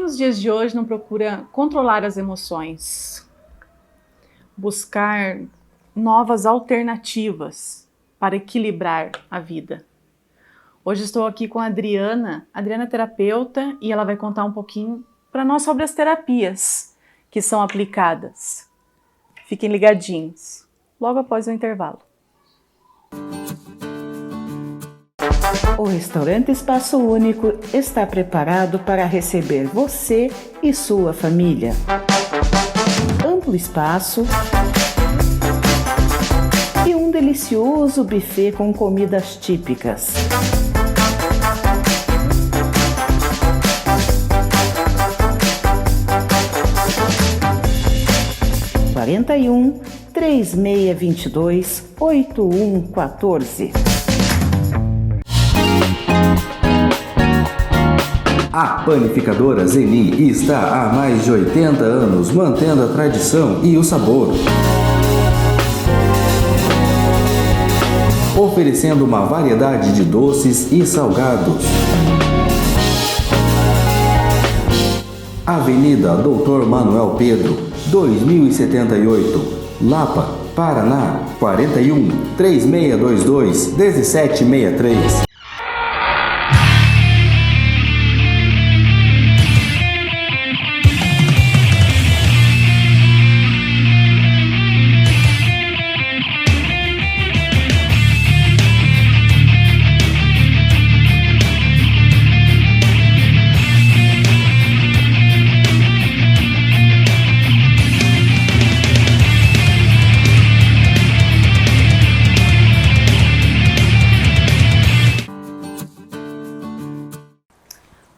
nos dias de hoje não procura controlar as emoções, buscar novas alternativas para equilibrar a vida? Hoje estou aqui com a Adriana. A Adriana é terapeuta e ela vai contar um pouquinho para nós sobre as terapias que são aplicadas. Fiquem ligadinhos, logo após o intervalo. O restaurante Espaço Único está preparado para receber você e sua família. Amplo espaço e um delicioso buffet com comidas típicas. (41 3622 8114). A Panificadora Zeni está há mais de 80 anos mantendo a tradição e o sabor, oferecendo uma variedade de doces e salgados. Avenida Doutor Manuel Pedro, 2078, Lapa, Paraná, 41 3622 1763.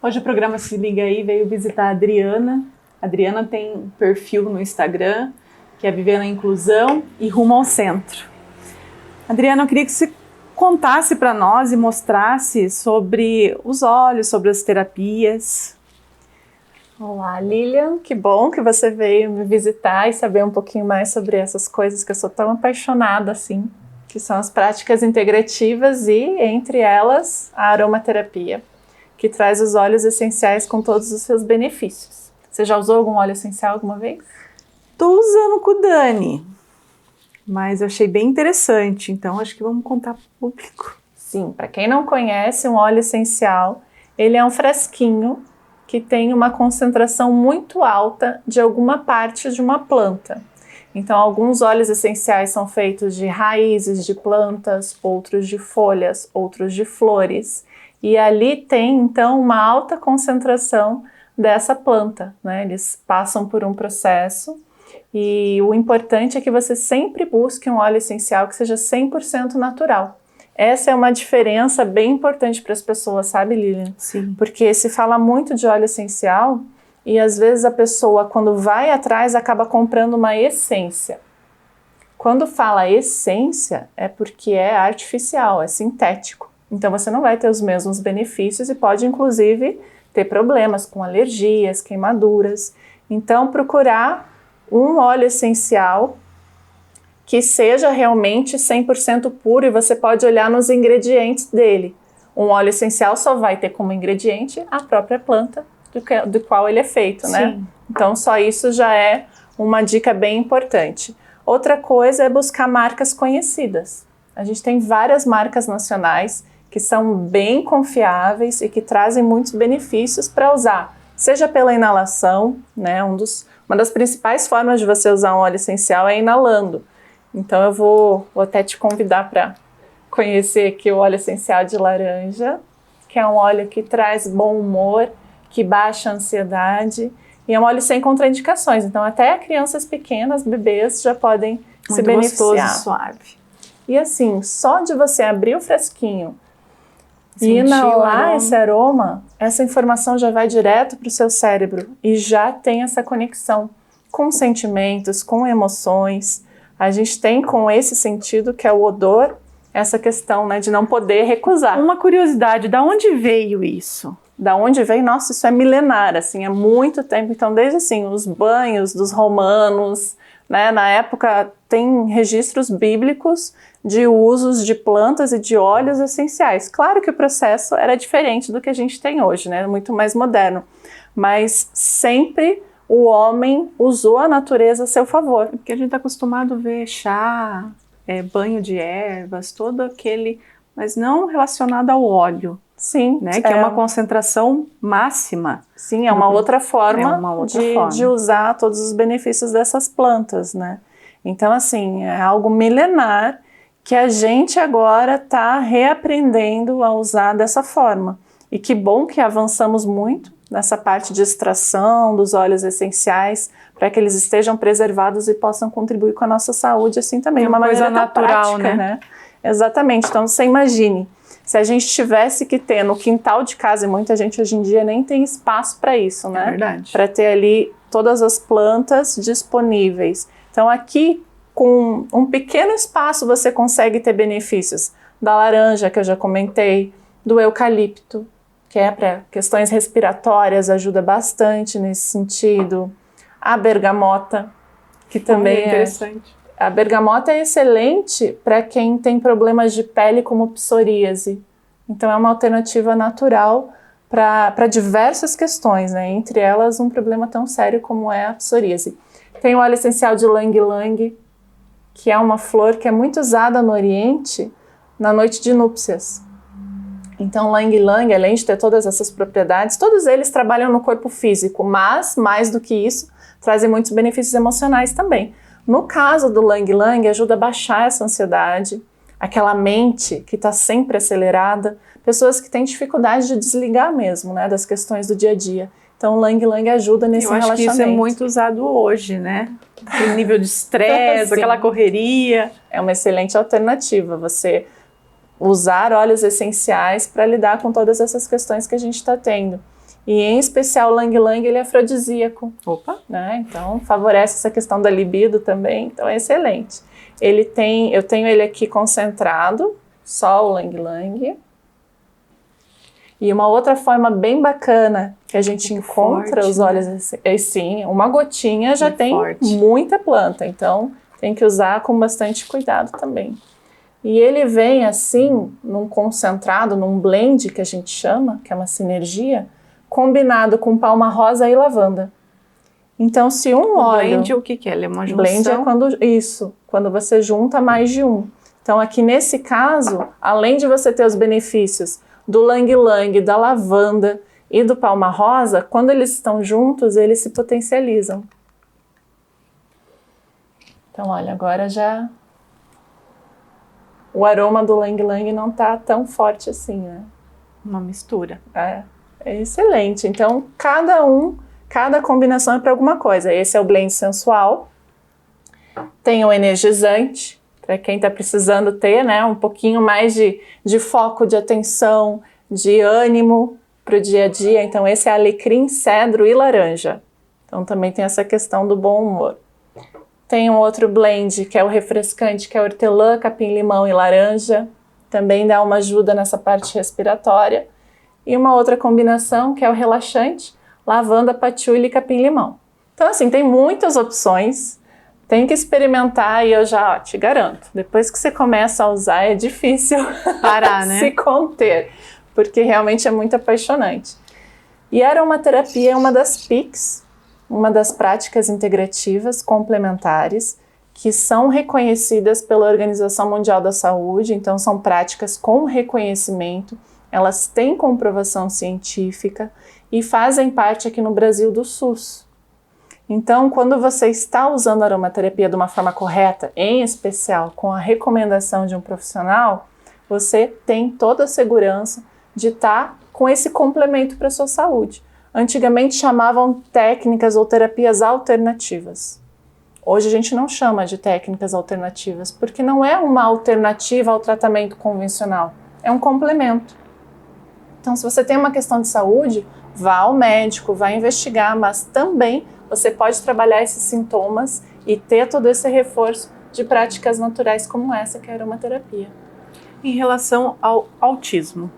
Hoje o programa Se Liga Aí veio visitar a Adriana. A Adriana tem um perfil no Instagram, que é Vivendo a Inclusão e Rumo ao Centro. Adriana, eu queria que você contasse para nós e mostrasse sobre os olhos, sobre as terapias. Olá, Lilian, que bom que você veio me visitar e saber um pouquinho mais sobre essas coisas que eu sou tão apaixonada assim, que são as práticas integrativas e, entre elas, a aromaterapia, que traz os óleos essenciais com todos os seus benefícios. Você já usou algum óleo essencial alguma vez? Estou usando com o Dani, mas eu achei bem interessante, então acho que vamos contar para o público. Sim, para quem não conhece, um óleo essencial, ele é um frasquinho que tem uma concentração muito alta de alguma parte de uma planta. Então, alguns óleos essenciais são feitos de raízes de plantas, outros de folhas, outros de flores. E ali tem, então, uma alta concentração dessa planta, né? Eles passam por um processo e o importante é que você sempre busque um óleo essencial que seja 100% natural. Essa é uma diferença bem importante para as pessoas, sabe, Lilian? Sim. Porque se fala muito de óleo essencial e às vezes a pessoa, quando vai atrás, acaba comprando uma essência. Quando fala essência, é porque é artificial, é sintético. Então você não vai ter os mesmos benefícios e pode inclusive ter problemas com alergias, queimaduras. Então procurar um óleo essencial que seja realmente 100% puro e você pode olhar nos ingredientes dele. Um óleo essencial só vai ter como ingrediente a própria planta do qual ele é feito, né? Sim. Então só isso já é uma dica bem importante. Outra coisa é buscar marcas conhecidas. A gente tem várias marcas nacionais que são bem confiáveis e que trazem muitos benefícios para usar, seja pela inalação, né? Uma das principais formas de você usar um óleo essencial é inalando. Então eu vou até te convidar para conhecer aqui o óleo essencial de laranja, que é um óleo que traz bom humor, que baixa a ansiedade e é um óleo sem contraindicações. Então até crianças pequenas, bebês, já podem se beneficiar. Muito gostoso, suave. E assim, só de você abrir o frasquinho e Sentir o inalar aroma. esse aroma, essa informação já vai direto para o seu cérebro e já tem essa conexão com sentimentos, com emoções. A gente tem com esse sentido, que é o odor, essa questão, né, de não poder recusar. Uma curiosidade, da onde veio isso? Da onde vem? Nossa, isso é milenar, assim, há muito tempo. Então, desde assim, os banhos dos romanos, né, na época tem registros bíblicos de usos de plantas e de óleos essenciais. Claro que o processo era diferente do que a gente tem hoje, né? Muito mais moderno, mas sempre o homem usou a natureza a seu favor. Porque a gente está acostumado a ver chá, banho de ervas, todo aquele, mas não relacionado ao óleo. Sim, né? Que é uma concentração máxima. Sim, é uma outra forma, de usar todos os benefícios dessas plantas, né? Então, assim, é algo milenar que a gente agora está reaprendendo a usar dessa forma. E que bom que avançamos muito nessa parte de extração dos óleos essenciais, para que eles estejam preservados e possam contribuir com a nossa saúde, assim também, de uma maneira natural, prática, né? Exatamente. Então, você imagine, se a gente tivesse que ter no quintal de casa, e muita gente hoje em dia nem tem espaço para isso, né? É verdade. Para ter ali todas as plantas disponíveis. Então, aqui, com um pequeno espaço, você consegue ter benefícios da laranja, que eu já comentei, do eucalipto, que é para questões respiratórias, ajuda bastante nesse sentido. A bergamota, que também é interessante. A bergamota é excelente para quem tem problemas de pele como psoríase. Então é uma alternativa natural para diversas questões, né? Entre elas um problema tão sério como é a psoríase. Tem o óleo essencial de ylang-ylang, que é uma flor que é muito usada no Oriente na noite de núpcias. Então, ylang-ylang, além de ter todas essas propriedades, todos eles trabalham no corpo físico, mas, mais do que isso, trazem muitos benefícios emocionais também. No caso do ylang-ylang, ajuda a baixar essa ansiedade, aquela mente que está sempre acelerada, pessoas que têm dificuldade de desligar mesmo, né, das questões do dia a dia. Então, o ylang-ylang ajuda nesse relaxamento. Eu acho que isso é muito usado hoje, né? Aquele nível de estresse, aquela correria. É uma excelente alternativa, você usar óleos essenciais para lidar com todas essas questões que a gente está tendo. E em especial o ylang-ylang, ele é afrodisíaco. Opa! Né? Então favorece essa questão da libido também, então é excelente. Eu tenho ele aqui concentrado, só o ylang-ylang. E uma outra forma bem bacana que a gente encontra forte, os óleos, sim, uma gotinha já tem forte. Muita planta, então tem que usar com bastante cuidado também. E ele vem assim, num concentrado, num blend que a gente chama, que é uma sinergia, combinado com palma rosa e lavanda. Então, se um óleo... Blend, o que é? Ele é uma junção? Blend é quando você junta mais de um. Então, aqui nesse caso, além de você ter os benefícios do ylang-ylang, da lavanda e do palma rosa, quando eles estão juntos, eles se potencializam. Então, olha, agora já... O aroma do ylang-ylang não está tão forte assim, né? Uma mistura. É excelente. Então, cada combinação é para alguma coisa. Esse é o blend sensual. Tem o energizante, para quem está precisando ter, né, um pouquinho mais de foco, de atenção, de ânimo para o dia a dia. Então, esse é alecrim, cedro e laranja. Então, também tem essa questão do bom humor. Tem um outro blend, que é o refrescante, que é hortelã, capim-limão e laranja. Também dá uma ajuda nessa parte respiratória. E uma outra combinação, que é o relaxante, lavanda, patchouli e capim-limão. Então, assim, tem muitas opções. Tem que experimentar e eu já te garanto. Depois que você começa a usar, é difícil parar, né? Se conter, porque realmente é muito apaixonante. E a aromaterapia é uma das PICs, uma das práticas integrativas complementares que são reconhecidas pela Organização Mundial da Saúde, então são práticas com reconhecimento, elas têm comprovação científica e fazem parte aqui no Brasil do SUS. Então, quando você está usando a aromaterapia de uma forma correta, em especial com a recomendação de um profissional, você tem toda a segurança de estar com esse complemento para a sua saúde. Antigamente chamavam técnicas ou terapias alternativas. Hoje a gente não chama de técnicas alternativas, porque não é uma alternativa ao tratamento convencional, é um complemento. Então, se você tem uma questão de saúde, vá ao médico, vá investigar, mas também você pode trabalhar esses sintomas e ter todo esse reforço de práticas naturais como essa, que é a aromaterapia. Em relação ao autismo,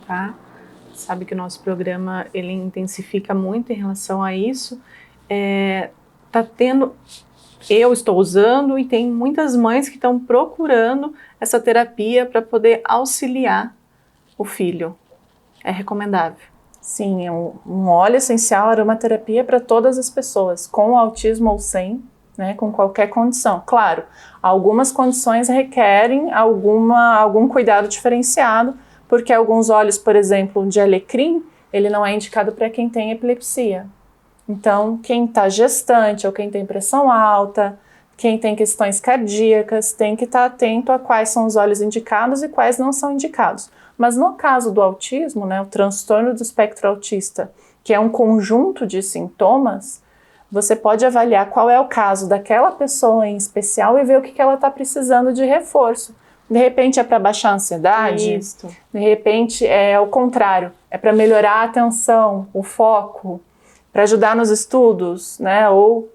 tá? Sabe que o nosso programa ele intensifica muito em relação a isso. Tá tendo eu estou usando e tem muitas mães que estão procurando essa terapia para poder auxiliar o filho. É recomendável. Sim, um óleo essencial aromaterapia para todas as pessoas, com autismo ou sem, né, com qualquer condição. Claro, algumas condições requerem algum cuidado diferenciado, porque alguns óleos, por exemplo, de alecrim, ele não é indicado para quem tem epilepsia. Então, quem está gestante ou quem tem pressão alta, quem tem questões cardíacas, tem que estar atento a quais são os óleos indicados e quais não são indicados. Mas no caso do autismo, né, o transtorno do espectro autista, que é um conjunto de sintomas, você pode avaliar qual é o caso daquela pessoa em especial e ver o que ela está precisando de reforço. De repente é para baixar a ansiedade, Isso. De repente é o contrário, é para melhorar a atenção, o foco, para ajudar nos estudos, né, ou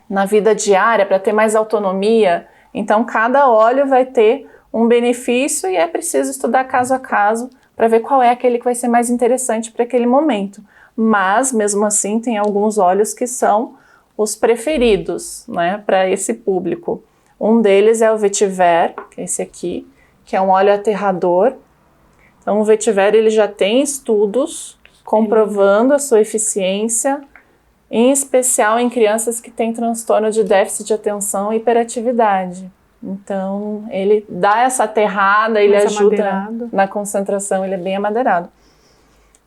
na vida diária, para ter mais autonomia. Então, cada óleo vai ter um benefício e é preciso estudar caso a caso para ver qual é aquele que vai ser mais interessante para aquele momento. Mas, mesmo assim, tem alguns óleos que são os preferidos, né, para esse público. Um deles é o vetiver, esse aqui, que é um óleo aterrador. Então, o vetiver ele já tem estudos comprovando a sua eficiência, em especial em crianças que têm transtorno de déficit de atenção e hiperatividade. Então, ele dá essa aterrada, ele Mais ajuda amadeirado. na concentração, ele é bem amadeirado.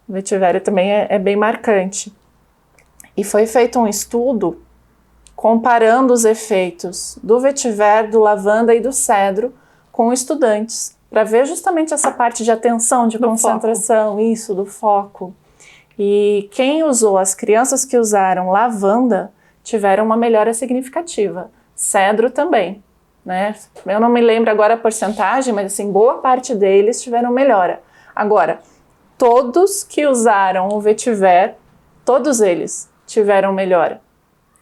O vetiver também é bem marcante. E foi feito um estudo comparando os efeitos do vetiver, do lavanda e do cedro com estudantes, para ver justamente essa parte de atenção, de concentração, isso, do foco. E quem usou, as crianças que usaram lavanda, tiveram uma melhora significativa. Cedro também, né? Eu não me lembro agora a porcentagem, mas assim, boa parte deles tiveram melhora. Agora, todos que usaram o vetiver, todos eles tiveram melhora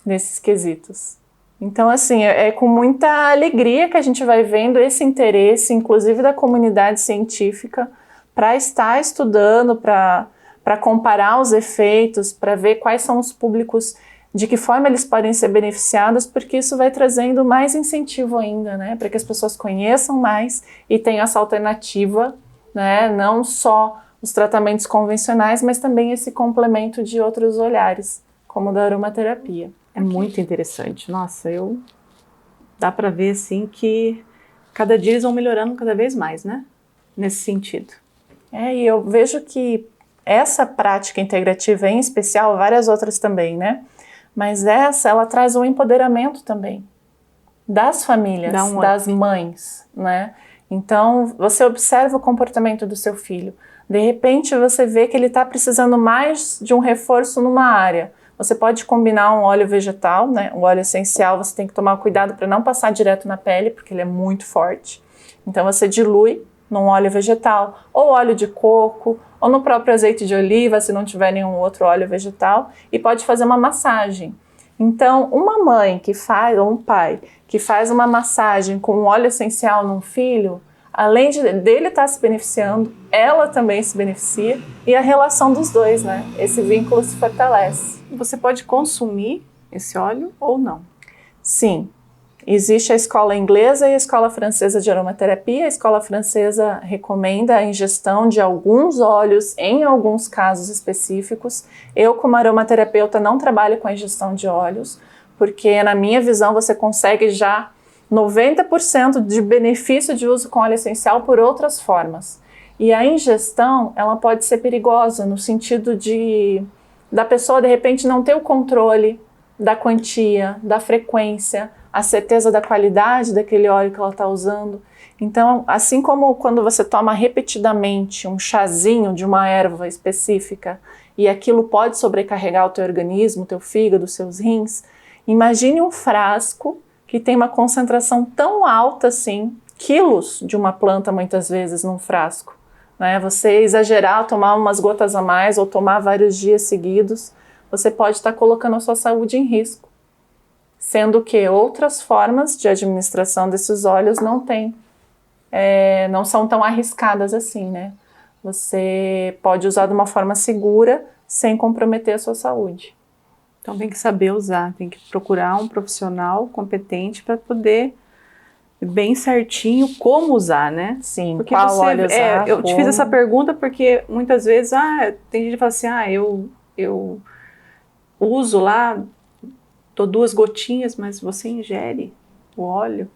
nesses quesitos. Então, assim, é com muita alegria que a gente vai vendo esse interesse, inclusive da comunidade científica, para estar estudando, para comparar os efeitos, para ver quais são os públicos, de que forma eles podem ser beneficiados, porque isso vai trazendo mais incentivo ainda, né, para que as pessoas conheçam mais e tenham essa alternativa, né, não só os tratamentos convencionais, mas também esse complemento de outros olhares, como o da aromaterapia. É muito interessante. Nossa, dá para ver assim que cada dia eles vão melhorando cada vez mais, né? Nesse sentido. E eu vejo que essa prática integrativa em especial, várias outras também, né? Mas ela traz um empoderamento também das famílias, das mães, né? Então, você observa o comportamento do seu filho. De repente, você vê que ele está precisando mais de um reforço numa área. Você pode combinar um óleo vegetal, né? Um óleo essencial, você tem que tomar cuidado para não passar direto na pele, porque ele é muito forte. Então, você dilui num óleo vegetal, ou óleo de coco, ou no próprio azeite de oliva, se não tiver nenhum outro óleo vegetal, e pode fazer uma massagem. Então, uma mãe que faz, ou um pai, que faz uma massagem com um óleo essencial num filho, além dele estar se beneficiando, ela também se beneficia, e a relação dos dois, né? Esse vínculo se fortalece. Você pode consumir esse óleo ou não? Sim. Existe a escola inglesa e a escola francesa de aromaterapia. A escola francesa recomenda a ingestão de alguns óleos em alguns casos específicos. Eu, como aromaterapeuta, não trabalho com a ingestão de óleos, porque na minha visão você consegue já 90% de benefício de uso com óleo essencial por outras formas. E a ingestão, ela pode ser perigosa no sentido da pessoa de repente não ter o controle da quantia, da frequência, a certeza da qualidade daquele óleo que ela está usando. Então, assim como quando você toma repetidamente um chazinho de uma erva específica e aquilo pode sobrecarregar o teu organismo, o teu fígado, os seus rins, imagine um frasco que tem uma concentração tão alta assim, quilos de uma planta muitas vezes num frasco. Né? Você exagerar, tomar umas gotas a mais ou tomar vários dias seguidos, você pode estar colocando a sua saúde em risco. Sendo que outras formas de administração desses óleos não são tão arriscadas assim, né? Você pode usar de uma forma segura sem comprometer a sua saúde. Então tem que saber usar, tem que procurar um profissional competente para poder bem certinho como usar, né? Sim, Porque qual óleo usar, eu te fiz essa pergunta porque muitas vezes, tem gente que fala assim, eu uso lá, dou 2 gotinhas, mas você ingere o óleo.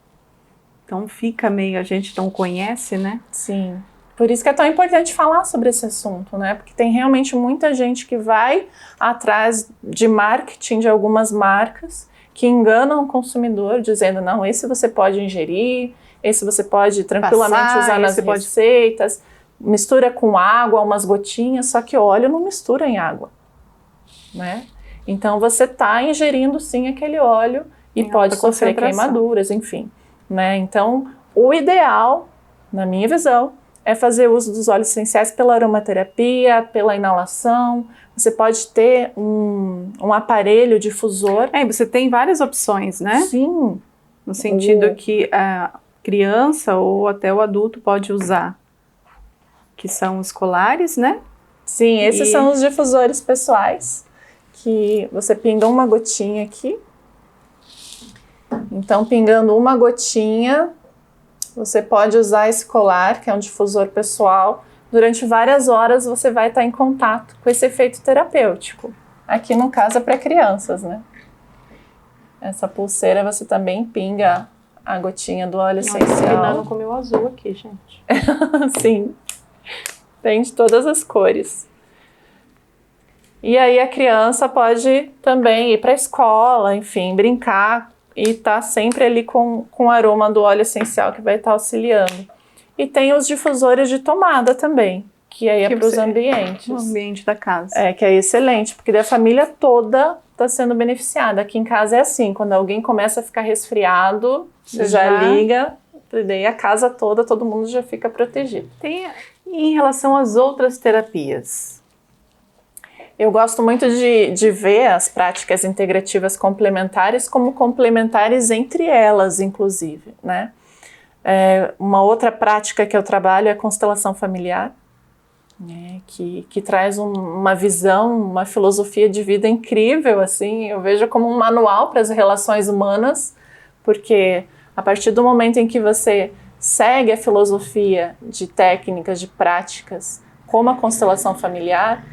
Então fica meio, a gente não conhece, né? Sim. Por isso que é tão importante falar sobre esse assunto, né? Porque tem realmente muita gente que vai atrás de marketing de algumas marcas que enganam o consumidor, dizendo, não, esse você pode ingerir, esse você pode tranquilamente usar nas receitas, mistura com água, umas gotinhas, só que óleo não mistura em água, né? Então você está ingerindo sim aquele óleo e pode sofrer queimaduras, enfim, né? Então o ideal, na minha visão, é fazer uso dos óleos essenciais pela aromaterapia, pela inalação. Você pode ter um aparelho difusor. Você tem várias opções, né? Sim. No sentido que a criança ou até o adulto pode usar, que são os colares, né? Sim, esses são os difusores pessoais, que você pinga uma gotinha aqui. Então, pingando uma gotinha, você pode usar esse colar, que é um difusor pessoal. Durante várias horas você vai estar em contato com esse efeito terapêutico. Aqui no caso é para crianças, né? Essa pulseira você também pinga a gotinha do óleo essencial. Com o meu azul aqui, gente. Sim, tem de todas as cores. E aí a criança pode também ir para a escola, enfim, brincar e tá sempre ali com o aroma do óleo essencial que vai estar auxiliando. E tem os difusores de tomada também, que aí é para os ambientes. No ambiente da casa. Que é excelente, porque daí a família toda está sendo beneficiada. Aqui em casa é assim, quando alguém começa a ficar resfriado, você já liga, e daí a casa toda, todo mundo já fica protegido. Em relação às outras terapias? Eu gosto muito de ver as práticas integrativas complementares como complementares entre elas, inclusive, né? Uma outra prática que eu trabalho é a constelação familiar, né? Que traz uma visão, uma filosofia de vida incrível, assim. Eu vejo como um manual para as relações humanas, porque a partir do momento em que você segue a filosofia de técnicas, de práticas, como a constelação familiar,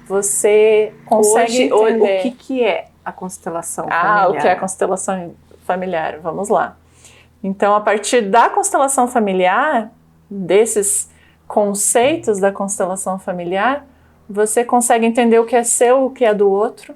você consegue entender... O que é a constelação familiar? O que é a constelação familiar? Vamos lá. Então, a partir da constelação familiar, desses conceitos da constelação familiar, você consegue entender o que é seu, o que é do outro,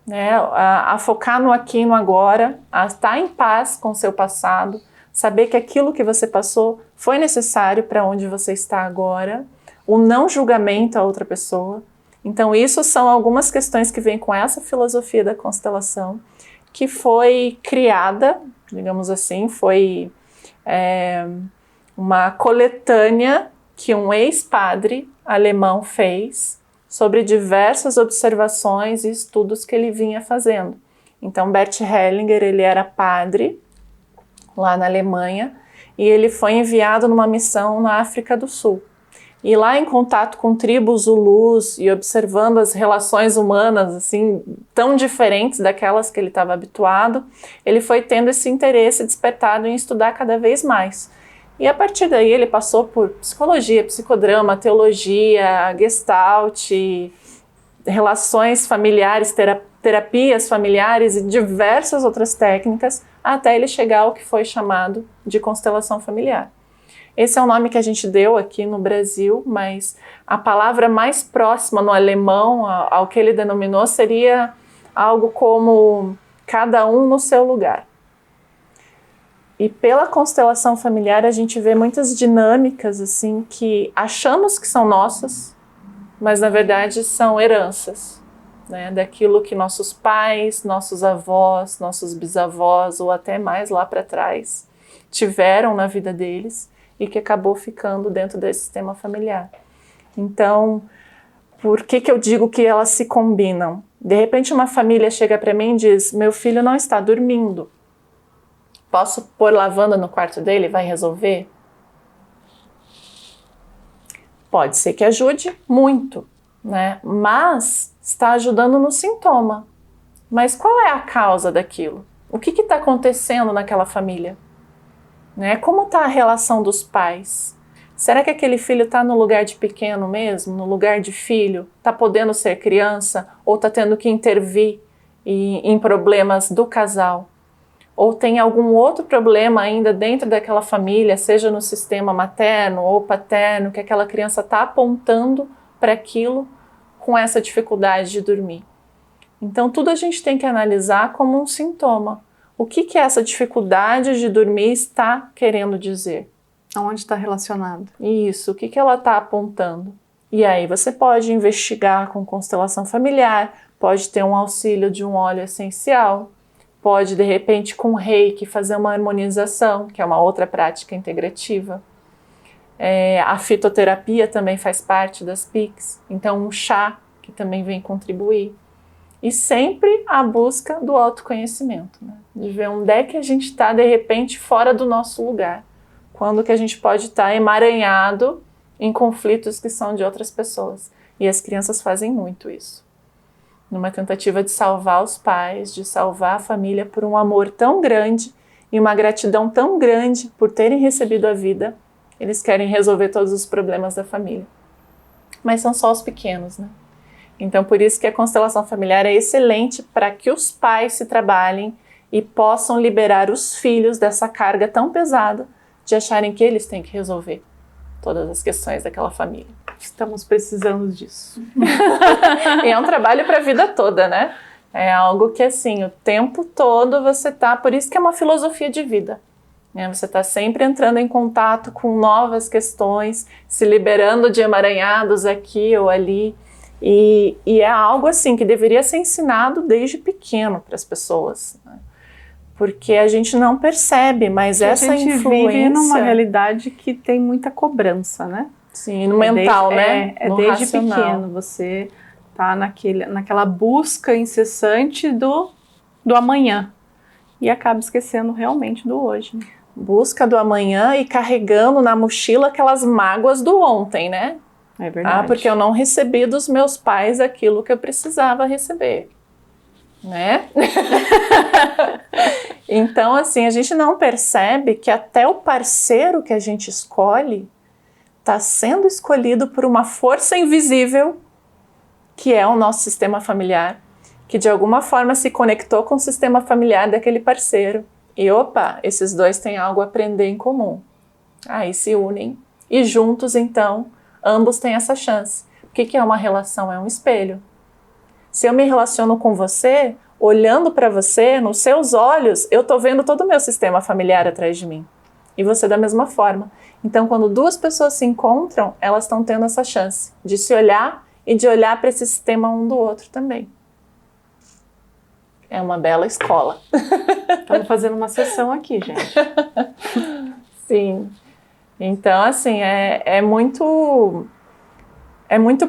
né? A focar no aqui e no agora, a estar em paz com o seu passado, saber que aquilo que você passou foi necessário para onde você está agora, o não julgamento a outra pessoa. Então, isso são algumas questões que vêm com essa filosofia da constelação, que foi criada, digamos assim, foi uma coletânea que um ex-padre alemão fez sobre diversas observações e estudos que ele vinha fazendo. Então, Bert Hellinger, ele era padre lá na Alemanha e ele foi enviado numa missão na África do Sul. E lá em contato com tribos zulus e observando as relações humanas assim tão diferentes daquelas que ele estava habituado, ele foi tendo esse interesse despertado em estudar cada vez mais. E a partir daí ele passou por psicologia, psicodrama, teologia, gestalt, relações familiares, terapias familiares e diversas outras técnicas, até ele chegar ao que foi chamado de constelação familiar. Esse é o nome que a gente deu aqui no Brasil, mas a palavra mais próxima no alemão ao que ele denominou seria algo como cada um no seu lugar. E pela constelação familiar a gente vê muitas dinâmicas assim que achamos que são nossas, mas na verdade são heranças, né? Daquilo que nossos pais, nossos avós, nossos bisavós ou até mais lá para trás tiveram na vida deles e que acabou ficando dentro desse sistema familiar. Então, por que eu digo que elas se combinam? De repente uma família chega para mim e diz, meu filho não está dormindo. Posso pôr lavanda no quarto dele? Vai resolver? Pode ser que ajude muito, né? Mas está ajudando no sintoma. Mas qual é a causa daquilo? O que está acontecendo naquela família? Né? Como está a relação dos pais? Será que aquele filho está no lugar de pequeno mesmo, no lugar de filho? Está podendo ser criança ou está tendo que intervir em problemas do casal? Ou tem algum outro problema ainda dentro daquela família, seja no sistema materno ou paterno, que aquela criança está apontando para aquilo com essa dificuldade de dormir? Então tudo a gente tem que analisar como um sintoma. O que essa dificuldade de dormir está querendo dizer? Aonde está relacionado? Isso, o que ela está apontando? E aí você pode investigar com constelação familiar, pode ter um auxílio de um óleo essencial, pode de repente com reiki fazer uma harmonização, que é uma outra prática integrativa. A fitoterapia também faz parte das PICs, então um chá que também vem contribuir. E sempre a busca do autoconhecimento, né? De ver onde é que a gente está de repente fora do nosso lugar. Quando que a gente pode estar emaranhado em conflitos que são de outras pessoas. E as crianças fazem muito isso. Numa tentativa de salvar os pais, de salvar a família por um amor tão grande e uma gratidão tão grande por terem recebido a vida, eles querem resolver todos os problemas da família. Mas são só os pequenos, né? Então por isso que a constelação familiar é excelente para que os pais se trabalhem e possam liberar os filhos dessa carga tão pesada de acharem que eles têm que resolver todas as questões daquela família. Estamos precisando disso. E é um trabalho para a vida toda, né? É algo que, assim, o tempo todo você tá... Por isso que é uma filosofia de vida. Né? Você está sempre entrando em contato com novas questões, se liberando de emaranhados aqui ou ali. E é algo, assim, que deveria ser ensinado desde pequeno para as pessoas, né? Porque a gente não percebe, mas essa influência... A gente vive numa realidade que tem muita cobrança, né? Sim, no mental, né? É no desde racional. pequeno, você tá naquela busca incessante do amanhã e acaba esquecendo realmente do hoje. Né? Busca do amanhã e carregando na mochila aquelas mágoas do ontem, né? É verdade. Porque eu não recebi dos meus pais aquilo que eu precisava receber. Né? Então, assim, a gente não percebe que até o parceiro que a gente escolhe está sendo escolhido por uma força invisível, que é o nosso sistema familiar, que de alguma forma se conectou com o sistema familiar daquele parceiro. E opa, esses dois têm algo a aprender em comum. Aí se unem e juntos, então, ambos têm essa chance. O que é uma relação? É um espelho. Se eu me relaciono com você, olhando para você, nos seus olhos, eu estou vendo todo o meu sistema familiar atrás de mim. E você da mesma forma. Então, quando duas pessoas se encontram, elas estão tendo essa chance de se olhar e de olhar para esse sistema um do outro também. É uma bela escola. Estamos fazendo uma sessão aqui, gente. Sim. Então, assim, é muito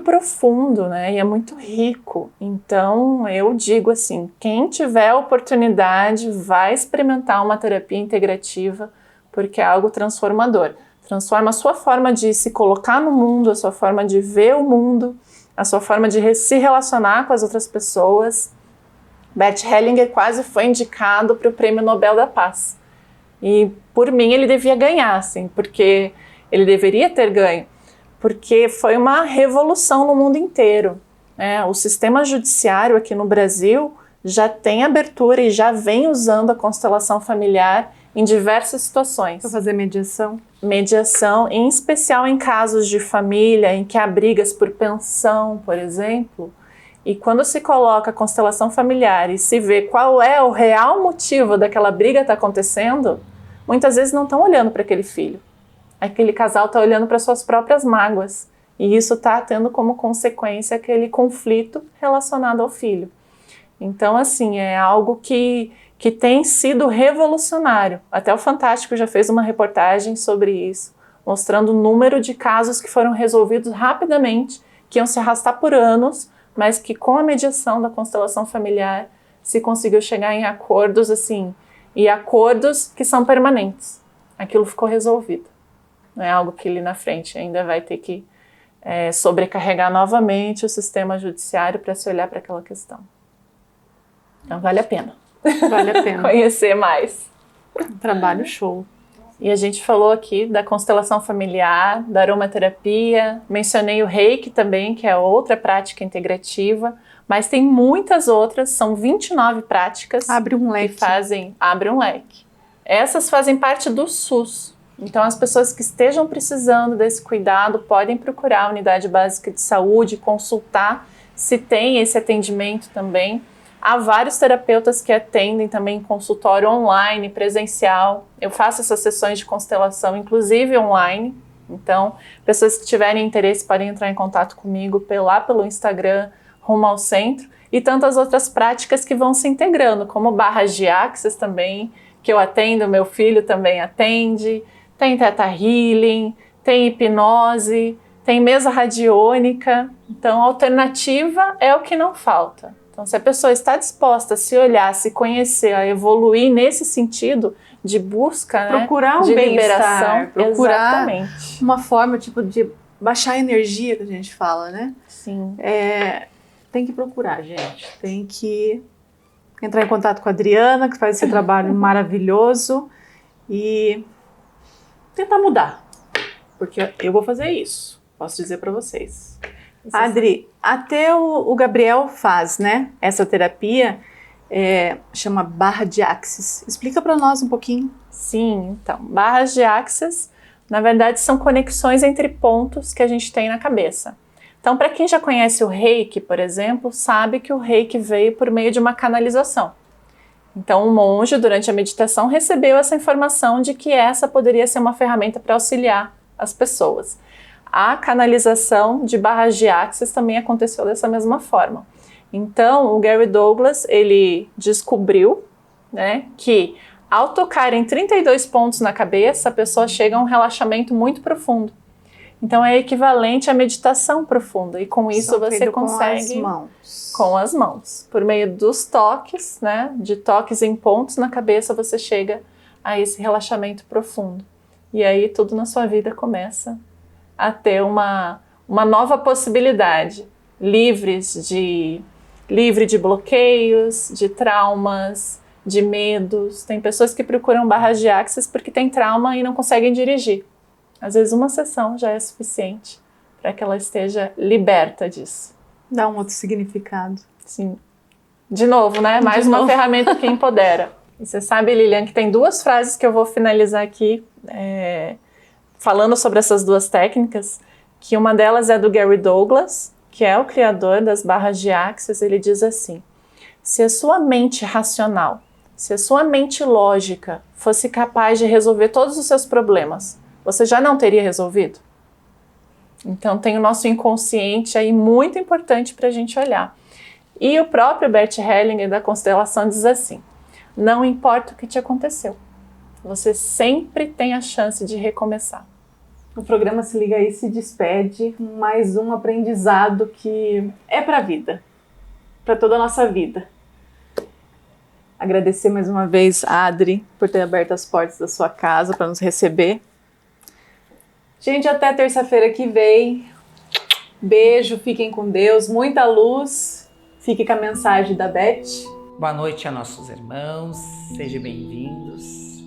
profundo, né? E é muito rico. Então, eu digo assim, quem tiver a oportunidade vai experimentar uma terapia integrativa, porque é algo transformador. Transforma a sua forma de se colocar no mundo, a sua forma de ver o mundo, a sua forma de se relacionar com as outras pessoas. Bert Hellinger quase foi indicado para o Prêmio Nobel da Paz. E, por mim, ele devia ganhar, assim, porque ele deveria ter ganho, porque foi uma revolução no mundo inteiro. Né? O sistema judiciário aqui no Brasil já tem abertura e já vem usando a constelação familiar em diversas situações. Para fazer mediação? Mediação, em especial em casos de família, em que há brigas por pensão, por exemplo. E quando se coloca a constelação familiar e se vê qual é o real motivo daquela briga estar acontecendo, muitas vezes não estão olhando para aquele filho. Aquele casal está olhando para suas próprias mágoas. E isso está tendo como consequência aquele conflito relacionado ao filho. Então, assim, é algo que tem sido revolucionário. Até o Fantástico já fez uma reportagem sobre isso, mostrando o número de casos que foram resolvidos rapidamente, que iam se arrastar por anos, mas que com a mediação da constelação familiar se conseguiu chegar em acordos, assim, e acordos que são permanentes. Aquilo ficou resolvido. Não é algo que ali na frente ainda vai ter que sobrecarregar novamente o sistema judiciário para se olhar para aquela questão. Então vale a pena. Vale a pena. Conhecer mais. Trabalho show. E a gente falou aqui da constelação familiar, da aromaterapia, mencionei o Reiki também, que é outra prática integrativa, mas tem muitas outras, são 29 práticas Abre um leque. que abre um leque. Essas fazem parte do SUS, então as pessoas que estejam precisando desse cuidado podem procurar a unidade básica de saúde, consultar se tem esse atendimento também. Há vários terapeutas que atendem também em consultório online, presencial. Eu faço essas sessões de constelação, inclusive online. Então, pessoas que tiverem interesse podem entrar em contato comigo lá pelo Instagram, Rumo ao Centro. E tantas outras práticas que vão se integrando, como barras de axis também, que eu atendo, meu filho também atende. Tem Theta Healing, tem hipnose, tem mesa radiônica. Então, a alternativa é o que não falta. Então, se a pessoa está disposta a se olhar, a se conhecer, a evoluir nesse sentido de busca, procurar né, de liberação, procurar exatamente. Uma forma tipo de baixar a energia que a gente fala, né? Sim. Tem que procurar, gente. Tem que entrar em contato com a Adriana, que faz esse trabalho maravilhoso, e tentar mudar. Porque eu vou fazer isso. Posso dizer para vocês. Adri, até o Gabriel faz, né? Essa terapia chama barra de axis. Explica para nós um pouquinho. Sim, então, barras de axis, na verdade, são conexões entre pontos que a gente tem na cabeça. Então, para quem já conhece o Reiki, por exemplo, sabe que o Reiki veio por meio de uma canalização. Então, um monge, durante a meditação, recebeu essa informação de que essa poderia ser uma ferramenta para auxiliar as pessoas. A canalização de barras de axis também aconteceu dessa mesma forma. Então, o Gary Douglas, ele descobriu, né, que ao tocar em 32 pontos na cabeça, a pessoa chega a um relaxamento muito profundo. Então, é equivalente à meditação profunda. E com isso você consegue... Com as mãos. Por meio dos toques, né, de toques em pontos na cabeça, você chega a esse relaxamento profundo. E aí tudo na sua vida começa a ter uma nova possibilidade, livre de bloqueios, de traumas, de medos. Tem pessoas que procuram barras de axis porque tem trauma e não conseguem dirigir. Às vezes uma sessão já é suficiente para que ela esteja liberta disso. Dá um outro significado. Sim. De novo, né? Mais uma ferramenta que empodera. E você sabe, Lilian, que tem 2 frases que eu vou finalizar aqui, falando sobre essas 2 técnicas, que uma delas é do Gary Douglas, que é o criador das barras de axis. Ele diz assim: se a sua mente racional, se a sua mente lógica fosse capaz de resolver todos os seus problemas, você já não teria resolvido? Então tem o nosso inconsciente aí muito importante para a gente olhar. E o próprio Bert Hellinger da constelação diz assim: não importa o que te aconteceu, você sempre tem a chance de recomeçar. O programa Se Liga Aí se despede com mais um aprendizado que é para a vida, para toda a nossa vida. Agradecer mais uma vez a Adri por ter aberto as portas da sua casa para nos receber. Gente, até terça-feira que vem. Beijo, fiquem com Deus, muita luz. Fique com a mensagem da Beth. Boa noite a nossos irmãos, sejam bem-vindos.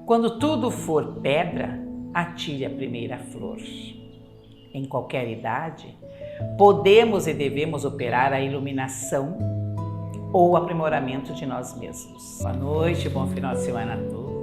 Quando tudo for pedra, atire a primeira flor. Em qualquer idade, podemos e devemos operar a iluminação ou o aprimoramento de nós mesmos. Boa noite, bom final de semana a todos.